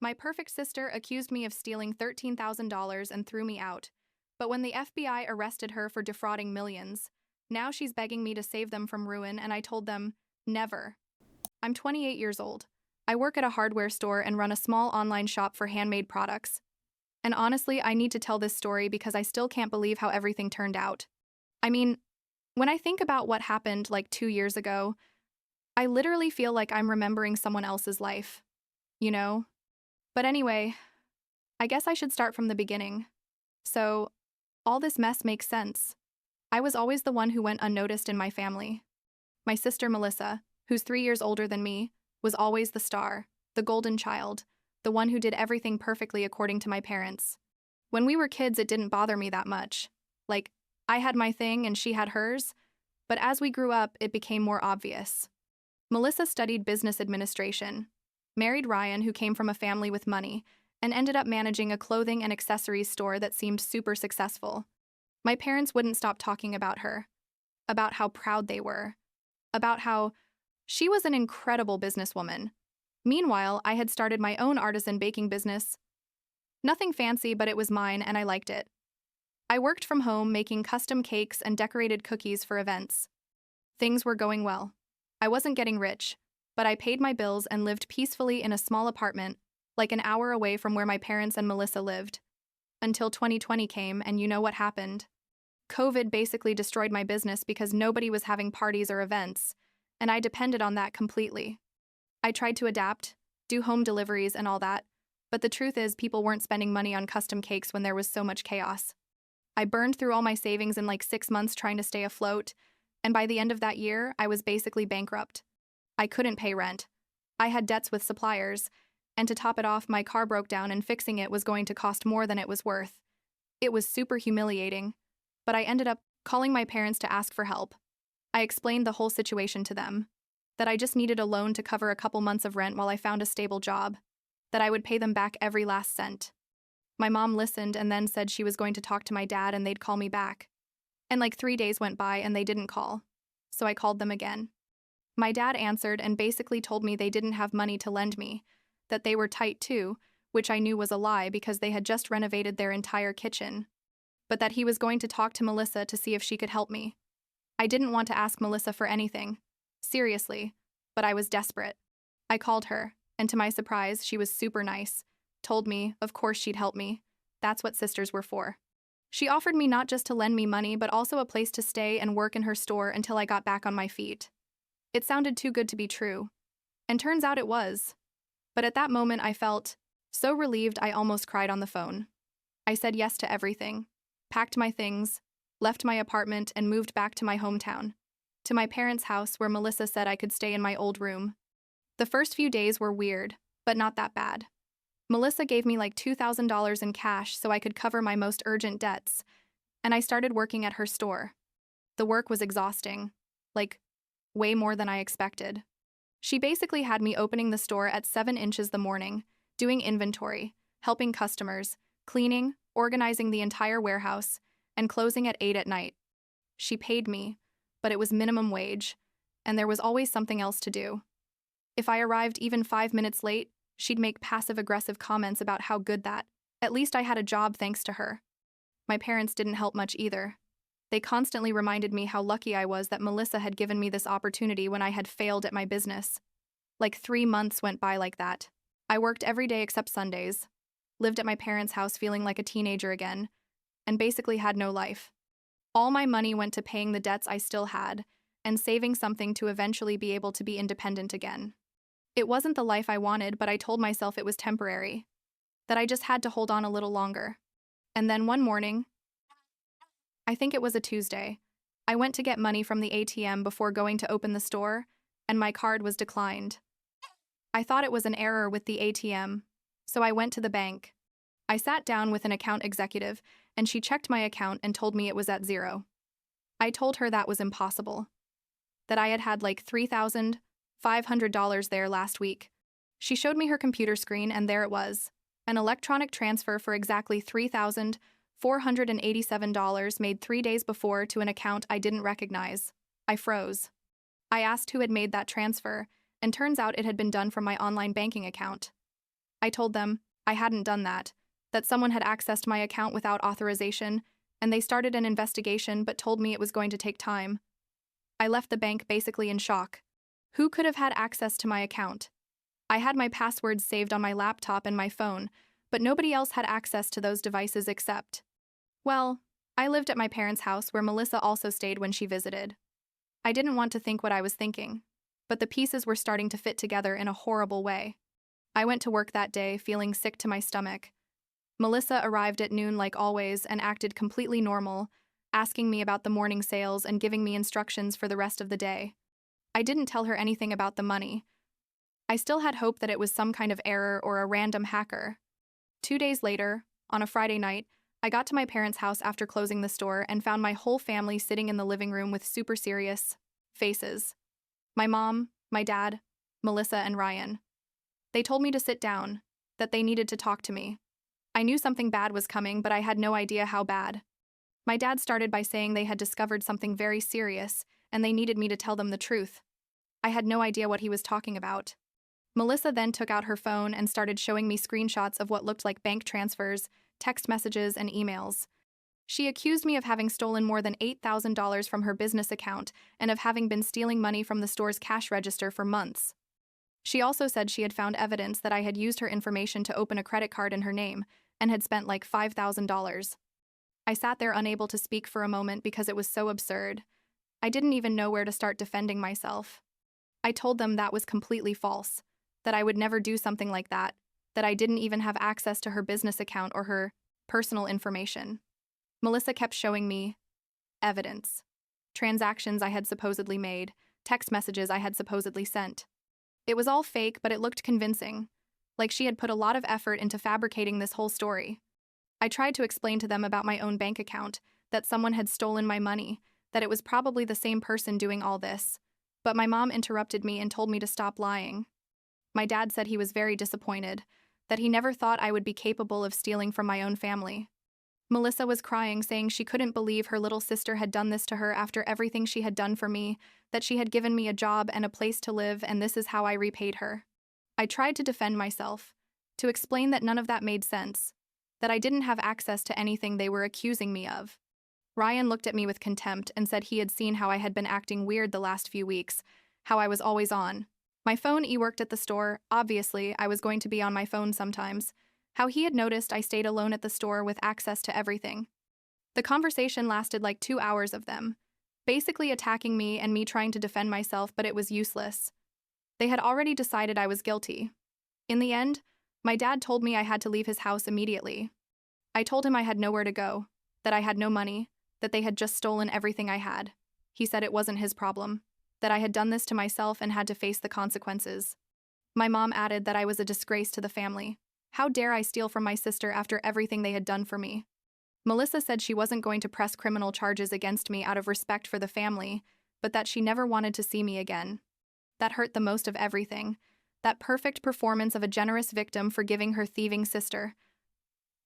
My perfect sister accused me of stealing $13,000 and threw me out. But when the FBI arrested her for defrauding millions, now she's begging me to save them from ruin, and I told them, never. I'm 28 years old. I work at a hardware store and run a small online shop for handmade products. And honestly, I need to tell this story because I still can't believe how everything turned out. I mean, when I think about what happened like 2 years ago, I literally feel like I'm remembering someone else's life. You know? But anyway, I guess I should start from the beginning. So, all this mess makes sense. I was always the one who went unnoticed in my family. My sister Melissa, who's 3 years older than me, was always the star, the golden child, the one who did everything perfectly according to my parents. When we were kids, it didn't bother me that much. Like, I had my thing and she had hers, but as we grew up, it became more obvious. Melissa studied business administration, married Ryan, who came from a family with money, and ended up managing a clothing and accessories store that seemed super successful. My parents wouldn't stop talking about her, about how proud they were, about how she was an incredible businesswoman. Meanwhile, I had started my own artisan baking business. Nothing fancy, but it was mine and I liked it. I worked from home making custom cakes and decorated cookies for events. Things were going well. I wasn't getting rich, but I paid my bills and lived peacefully in a small apartment, like an hour away from where my parents and Melissa lived. Until 2020 came, and you know what happened. COVID basically destroyed my business because nobody was having parties or events, and I depended on that completely. I tried to adapt, do home deliveries and all that, but the truth is people weren't spending money on custom cakes when there was so much chaos. I burned through all my savings in like 6 months trying to stay afloat, and by the end of that year, I was basically bankrupt. I couldn't pay rent. I had debts with suppliers, and to top it off, my car broke down and fixing it was going to cost more than it was worth. It was super humiliating, but I ended up calling my parents to ask for help. I explained the whole situation to them, that I just needed a loan to cover a couple months of rent while I found a stable job, that I would pay them back every last cent. My mom listened and then said she was going to talk to my dad and they'd call me back. And like 3 days went by and they didn't call, so I called them again. My dad answered and basically told me they didn't have money to lend me, that they were tight too, which I knew was a lie because they had just renovated their entire kitchen, but that he was going to talk to Melissa to see if she could help me. I didn't want to ask Melissa for anything, seriously, but I was desperate. I called her, and to my surprise, she was super nice, told me, of course she'd help me. That's what sisters were for. She offered me not just to lend me money, but also a place to stay and work in her store until I got back on my feet. It sounded too good to be true, and turns out it was. But at that moment, I felt so relieved I almost cried on the phone. I said yes to everything, packed my things, left my apartment, and moved back to my hometown, to my parents' house where Melissa said I could stay in my old room. The first few days were weird, but not that bad. Melissa gave me like $2,000 in cash so I could cover my most urgent debts, and I started working at her store. The work was exhausting, like, way more than I expected. She basically had me opening the store at 7 inches the morning, doing inventory, helping customers, cleaning, organizing the entire warehouse, and closing at 8 at night. She paid me, but it was minimum wage, and there was always something else to do. If I arrived even 5 minutes late, she'd make passive-aggressive comments about how good that, at least I had a job thanks to her. My parents didn't help much either. They constantly reminded me how lucky I was that Melissa had given me this opportunity when I had failed at my business. Like 3 months went by like that. I worked every day except Sundays, lived at my parents' house feeling like a teenager again, and basically had no life. All my money went to paying the debts I still had and saving something to eventually be able to be independent again. It wasn't the life I wanted, but I told myself it was temporary, that I just had to hold on a little longer. And then one morning, I think it was a Tuesday, I went to get money from the ATM before going to open the store, and my card was declined. I thought it was an error with the ATM, so I went to the bank. I sat down with an account executive, and she checked my account and told me it was at zero. I told her that was impossible, that I had like $3,500 there last week. She showed me her computer screen, and there it was, an electronic transfer for exactly $3,487 made 3 days before to an account I didn't recognize. I froze. I asked who had made that transfer, and turns out it had been done from my online banking account. I told them I hadn't done that someone had accessed my account without authorization, and they started an investigation but told me it was going to take time. I left the bank basically in shock. Who could have had access to my account? I had my passwords saved on my laptop and my phone, but nobody else had access to those devices except. Well, I lived at my parents' house where Melissa also stayed when she visited. I didn't want to think what I was thinking, but the pieces were starting to fit together in a horrible way. I went to work that day feeling sick to my stomach. Melissa arrived at noon like always and acted completely normal, asking me about the morning sales and giving me instructions for the rest of the day. I didn't tell her anything about the money. I still had hope that it was some kind of error or a random hacker. 2 days later, on a Friday night, I got to my parents' house after closing the store and found my whole family sitting in the living room with super serious faces. My mom, my dad, Melissa, and Ryan. They told me to sit down, that they needed to talk to me. I knew something bad was coming, but I had no idea how bad. My dad started by saying they had discovered something very serious, and they needed me to tell them the truth. I had no idea what he was talking about. Melissa then took out her phone and started showing me screenshots of what looked like bank transfers, text messages, and emails. She accused me of having stolen more than $8,000 from her business account and of having been stealing money from the store's cash register for months. She also said she had found evidence that I had used her information to open a credit card in her name and had spent like $5,000. I sat there unable to speak for a moment because it was so absurd. I didn't even know where to start defending myself. I told them that was completely false, that I would never do something like that I didn't even have access to her business account or her personal information. Melissa kept showing me evidence. Transactions I had supposedly made, text messages I had supposedly sent. It was all fake, but it looked convincing, like she had put a lot of effort into fabricating this whole story. I tried to explain to them about my own bank account, that someone had stolen my money, that it was probably the same person doing all this, but my mom interrupted me and told me to stop lying. My dad said he was very disappointed, that he never thought I would be capable of stealing from my own family. Melissa was crying, saying she couldn't believe her little sister had done this to her after everything she had done for me, that she had given me a job and a place to live, and this is how I repaid her. I tried to defend myself, to explain that none of that made sense, that I didn't have access to anything they were accusing me of. Ryan looked at me with contempt and said he had seen how I had been acting weird the last few weeks, how I was always on. My phone worked at the store, obviously I was going to be on my phone sometimes. How he had noticed I stayed alone at the store with access to everything. The conversation lasted like 2 hours of them, basically attacking me and me trying to defend myself, but it was useless. They had already decided I was guilty. In the end, my dad told me I had to leave his house immediately. I told him I had nowhere to go, that I had no money, that they had just stolen everything I had. He said it wasn't his problem, that I had done this to myself and had to face the consequences. My mom added that I was a disgrace to the family. How dare I steal from my sister after everything they had done for me? Melissa said she wasn't going to press criminal charges against me out of respect for the family, but that she never wanted to see me again. That hurt the most of everything. That perfect performance of a generous victim forgiving her thieving sister.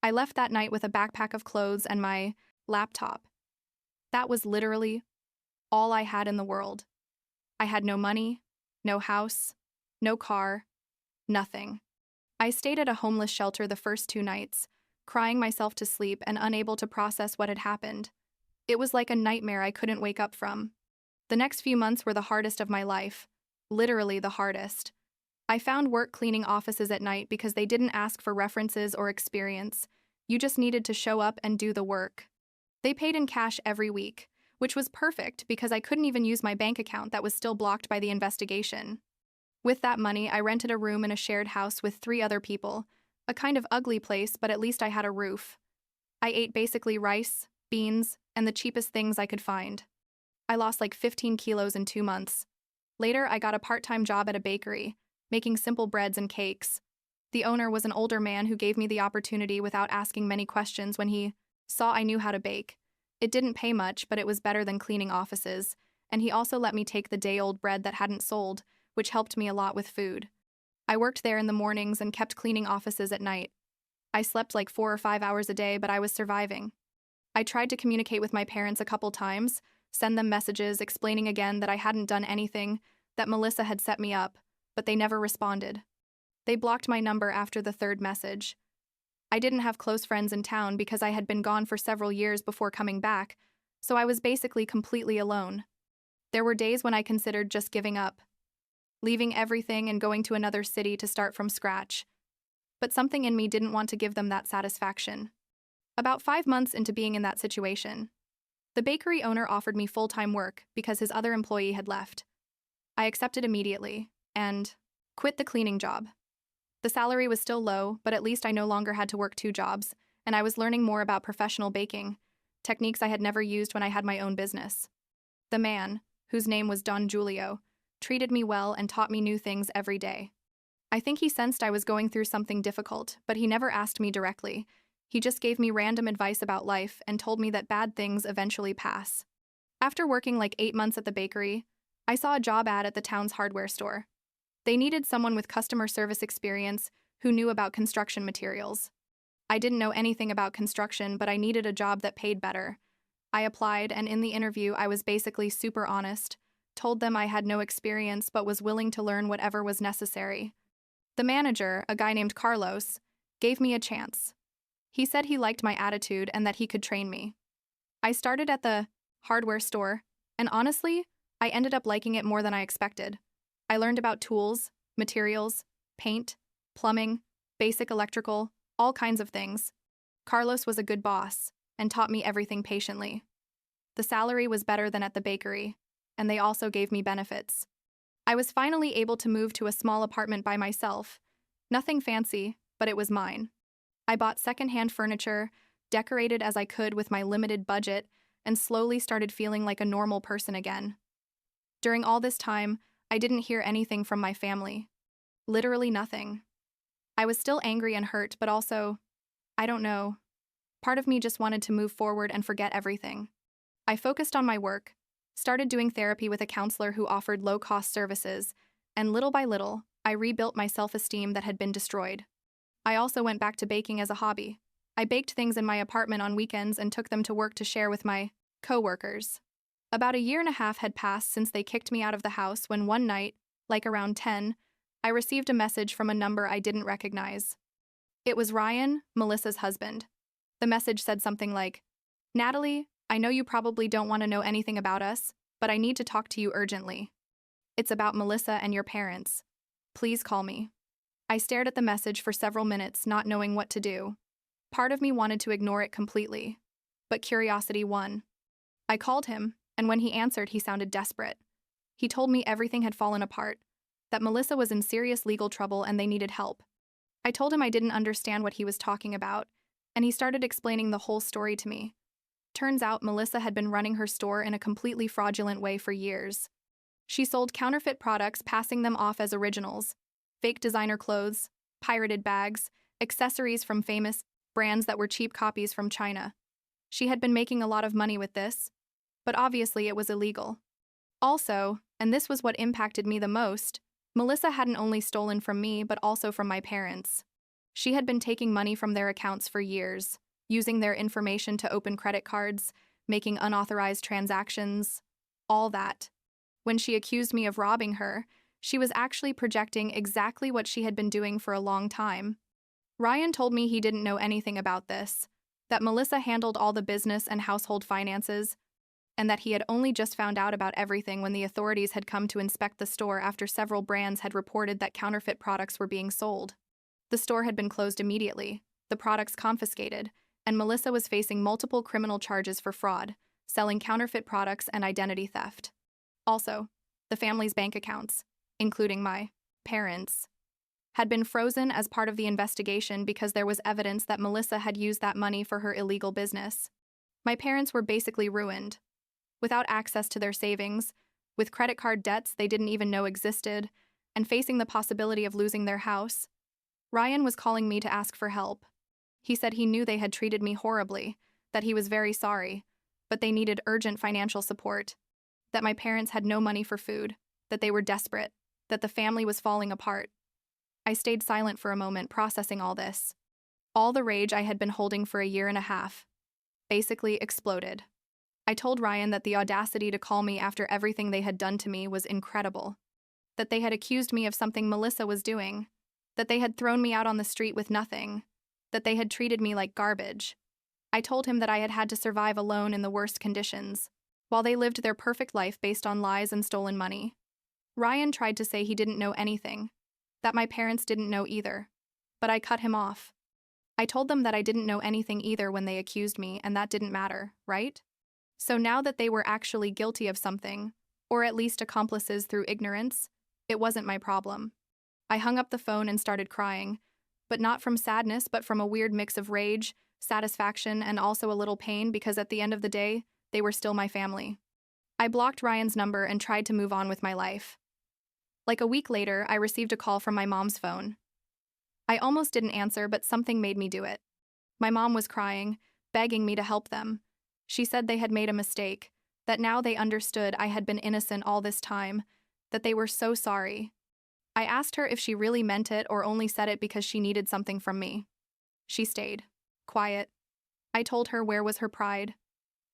I left that night with a backpack of clothes and my laptop. That was literally all I had in the world. I had no money, no house, no car, nothing. I stayed at a homeless shelter the first 2 nights, crying myself to sleep and unable to process what had happened. It was like a nightmare I couldn't wake up from. The next few months were the hardest of my life, literally the hardest. I found work cleaning offices at night because they didn't ask for references or experience. You just needed to show up and do the work. They paid in cash every week, which was perfect because I couldn't even use my bank account that was still blocked by the investigation. With that money, I rented a room in a shared house with 3 other people, a kind of ugly place, but at least I had a roof. I ate basically rice, beans, and the cheapest things I could find. I lost like 15 kilos in 2 months. Later, I got a part-time job at a bakery, making simple breads and cakes. The owner was an older man who gave me the opportunity without asking many questions when he saw I knew how to bake. It didn't pay much, but it was better than cleaning offices, and he also let me take the day-old bread that hadn't sold, which helped me a lot with food. I worked there in the mornings and kept cleaning offices at night. I slept like 4 or 5 hours a day, but I was surviving. I tried to communicate with my parents a couple times, send them messages explaining again that I hadn't done anything, that Melissa had set me up, but they never responded. They blocked my number after the third message. I didn't have close friends in town because I had been gone for several years before coming back, so I was basically completely alone. There were days when I considered just giving up, leaving everything and going to another city to start from scratch. But something in me didn't want to give them that satisfaction. About 5 months into being in that situation, the bakery owner offered me full-time work because his other employee had left. I accepted immediately and quit the cleaning job. The salary was still low, but at least I no longer had to work 2 jobs, and I was learning more about professional baking, techniques I had never used when I had my own business. The man, whose name was Don Julio, treated me well and taught me new things every day. I think he sensed I was going through something difficult, but he never asked me directly. He just gave me random advice about life and told me that bad things eventually pass. After working like 8 months at the bakery, I saw a job ad at the town's hardware store. They needed someone with customer service experience who knew about construction materials. I didn't know anything about construction, but I needed a job that paid better. I applied, and in the interview, I was basically super honest, told them I had no experience but was willing to learn whatever was necessary. The manager, a guy named Carlos, gave me a chance. He said he liked my attitude and that he could train me. I started at the hardware store, and honestly, I ended up liking it more than I expected. I learned about tools, materials, paint, plumbing, basic electrical, all kinds of things. Carlos was a good boss and taught me everything patiently. The salary was better than at the bakery, and they also gave me benefits. I was finally able to move to a small apartment by myself. Nothing fancy, but it was mine. I bought secondhand furniture, decorated as I could with my limited budget, and slowly started feeling like a normal person again. During all this time, I didn't hear anything from my family. Literally nothing. I was still angry and hurt, but also, I don't know. Part of me just wanted to move forward and forget everything. I focused on my work, started doing therapy with a counselor who offered low-cost services, and little by little, I rebuilt my self-esteem that had been destroyed. I also went back to baking as a hobby. I baked things in my apartment on weekends and took them to work to share with my co-workers. About 1.5 years had passed since they kicked me out of the house when one night, like around 10, I received a message from a number I didn't recognize. It was Ryan, Melissa's husband. The message said something like, "Natalie, I know you probably don't want to know anything about us, but I need to talk to you urgently. It's about Melissa and your parents. Please call me." I stared at the message for several minutes, not knowing what to do. Part of me wanted to ignore it completely, but curiosity won. I called him, and when he answered, he sounded desperate. He told me everything had fallen apart, that Melissa was in serious legal trouble and they needed help. I told him I didn't understand what he was talking about, and he started explaining the whole story to me. Turns out Melissa had been running her store in a completely fraudulent way for years. She sold counterfeit products, passing them off as originals, fake designer clothes, pirated bags, accessories from famous brands that were cheap copies from China. She had been making a lot of money with this, but obviously it was illegal. Also, and this was what impacted me the most, Melissa hadn't only stolen from me but also from my parents. She had been taking money from their accounts for years, using their information to open credit cards, making unauthorized transactions, all that. When she accused me of robbing her, she was actually projecting exactly what she had been doing for a long time. Ryan told me he didn't know anything about this, that Melissa handled all the business and household finances, and that he had only just found out about everything when the authorities had come to inspect the store after several brands had reported that counterfeit products were being sold. The store had been closed immediately, the products confiscated, and Melissa was facing multiple criminal charges for fraud, selling counterfeit products, and identity theft. Also, the family's bank accounts, including my parents', had been frozen as part of the investigation because there was evidence that Melissa had used that money for her illegal business. My parents were basically ruined. Without access to their savings, with credit card debts they didn't even know existed, and facing the possibility of losing their house, Ryan was calling me to ask for help. He said he knew they had treated me horribly, that he was very sorry, but they needed urgent financial support, that my parents had no money for food, that they were desperate, that the family was falling apart. I stayed silent for a moment, processing all this. All the rage I had been holding for 1.5 years basically exploded. I told Ryan that the audacity to call me after everything they had done to me was incredible, that they had accused me of something Melissa was doing, that they had thrown me out on the street with nothing, that they had treated me like garbage. I told him that I had had to survive alone in the worst conditions, while they lived their perfect life based on lies and stolen money. Ryan tried to say he didn't know anything, that my parents didn't know either, but I cut him off. I told them that I didn't know anything either when they accused me, and that didn't matter, right? So now that they were actually guilty of something, or at least accomplices through ignorance, it wasn't my problem. I hung up the phone and started crying, but not from sadness, but from a weird mix of rage, satisfaction, and also a little pain because at the end of the day, they were still my family. I blocked Ryan's number and tried to move on with my life. Like a week later, I received a call from my mom's phone. I almost didn't answer, but something made me do it. My mom was crying, begging me to help them. She said they had made a mistake, that now they understood I had been innocent all this time, that they were so sorry. I asked her if she really meant it or only said it because she needed something from me. She stayed, quiet. I told her where was her pride,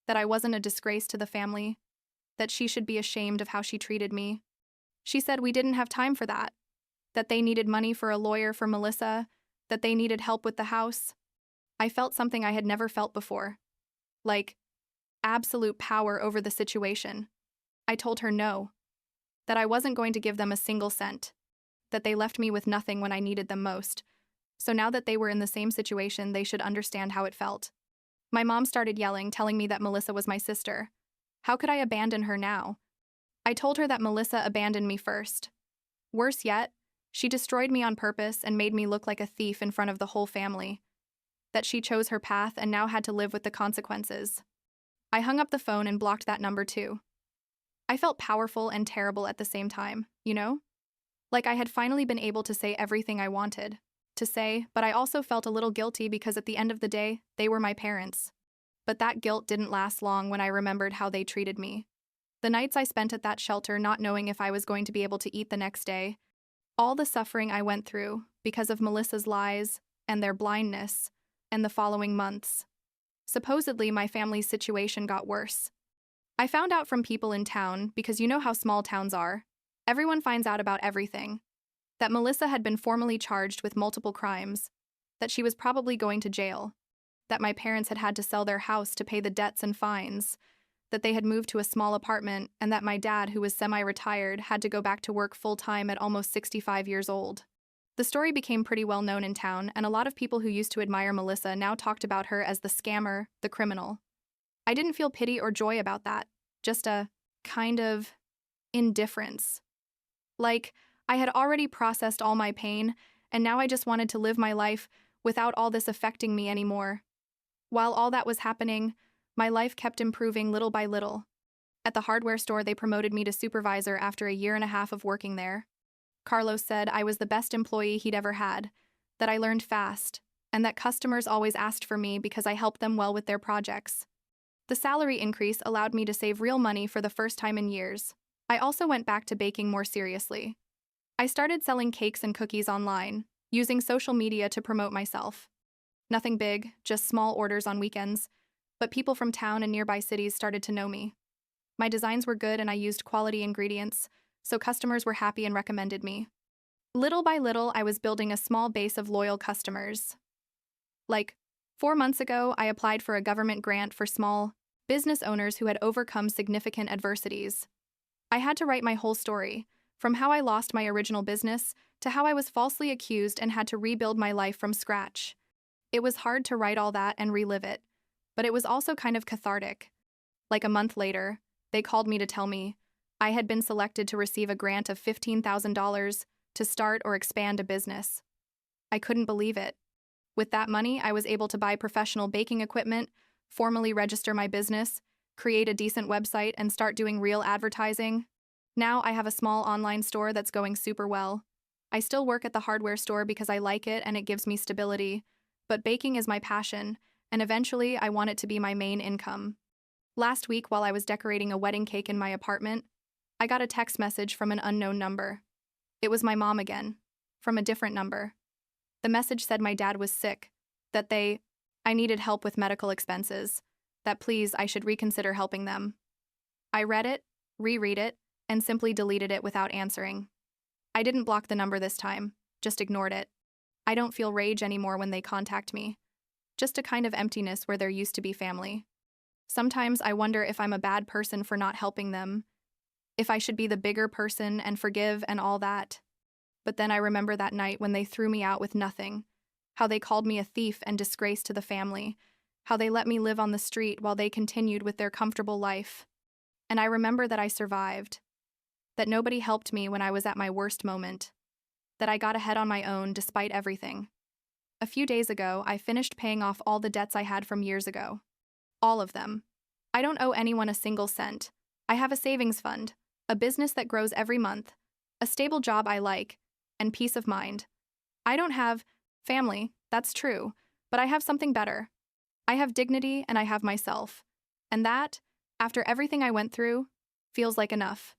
that I wasn't a disgrace to the family, that she should be ashamed of how she treated me. She said we didn't have time for that they needed money for a lawyer for Melissa, that they needed help with the house. I felt something I had never felt before, like absolute power over the situation. I told her no, that I wasn't going to give them a single cent, that they left me with nothing when I needed them most. So now that they were in the same situation, they should understand how it felt. My mom started yelling, telling me that Melissa was my sister. How could I abandon her now? I told her that Melissa abandoned me first. Worse yet, she destroyed me on purpose and made me look like a thief in front of the whole family. That she chose her path and now had to live with the consequences. I hung up the phone and blocked that number too. I felt powerful and terrible at the same time, you know? Like I had finally been able to say everything I wanted to say, but I also felt a little guilty because at the end of the day, they were my parents. But that guilt didn't last long when I remembered how they treated me. The nights I spent at that shelter not knowing if I was going to be able to eat the next day, all the suffering I went through because of Melissa's lies and their blindness, and the following months. Supposedly, my family's situation got worse. I found out from people in town, because you know how small towns are. Everyone finds out about everything. That Melissa had been formally charged with multiple crimes, that she was probably going to jail, that my parents had had to sell their house to pay the debts and fines, that they had moved to a small apartment, and that my dad, who was semi-retired, had to go back to work full-time at almost 65 years old. The story became pretty well known in town, and a lot of people who used to admire Melissa now talked about her as the scammer, the criminal. I didn't feel pity or joy about that, just a kind of indifference. Like, I had already processed all my pain, and now I just wanted to live my life without all this affecting me anymore. While all that was happening, my life kept improving little by little. At the hardware store, they promoted me to supervisor after a year and a half of working there. Carlos said I was the best employee he'd ever had, that I learned fast, and that customers always asked for me because I helped them well with their projects. The salary increase allowed me to save real money for the first time in years. I also went back to baking more seriously. I started selling cakes and cookies online, using social media to promote myself. Nothing big, just small orders on weekends, but people from town and nearby cities started to know me. My designs were good and I used quality ingredients, so customers were happy and recommended me. Little by little, I was building a small base of loyal customers. Like, 4 months ago, I applied for a government grant for small business owners who had overcome significant adversities. I had to write my whole story, from how I lost my original business to how I was falsely accused and had to rebuild my life from scratch. It was hard to write all that and relive it, but it was also kind of cathartic. Like a month later, they called me to tell me I had been selected to receive a grant of $15,000 to start or expand a business. I couldn't believe it. With that money, I was able to buy professional baking equipment, formally register my business, create a decent website, and start doing real advertising. Now I have a small online store that's going super well. I still work at the hardware store because I like it and it gives me stability, but baking is my passion, and eventually I want it to be my main income. Last week, while I was decorating a wedding cake in my apartment, I got a text message from an unknown number. It was my mom again, from a different number. The message said my dad was sick, that I needed help with medical expenses, that please I should reconsider helping them. I read it, reread it, and simply deleted it without answering. I didn't block the number this time, just ignored it. I don't feel rage anymore when they contact me. Just a kind of emptiness where there used to be family. Sometimes I wonder if I'm a bad person for not helping them, if I should be the bigger person and forgive and all that. But then I remember that night when they threw me out with nothing, how they called me a thief and disgrace to the family, how they let me live on the street while they continued with their comfortable life. And I remember that I survived, that nobody helped me when I was at my worst moment, that I got ahead on my own despite everything. A few days ago, I finished paying off all the debts I had from years ago. All of them. I don't owe anyone a single cent. I have a savings fund, a business that grows every month, a stable job I like, and peace of mind. I don't have family, that's true, but I have something better. I have dignity and I have myself. And that, after everything I went through, feels like enough.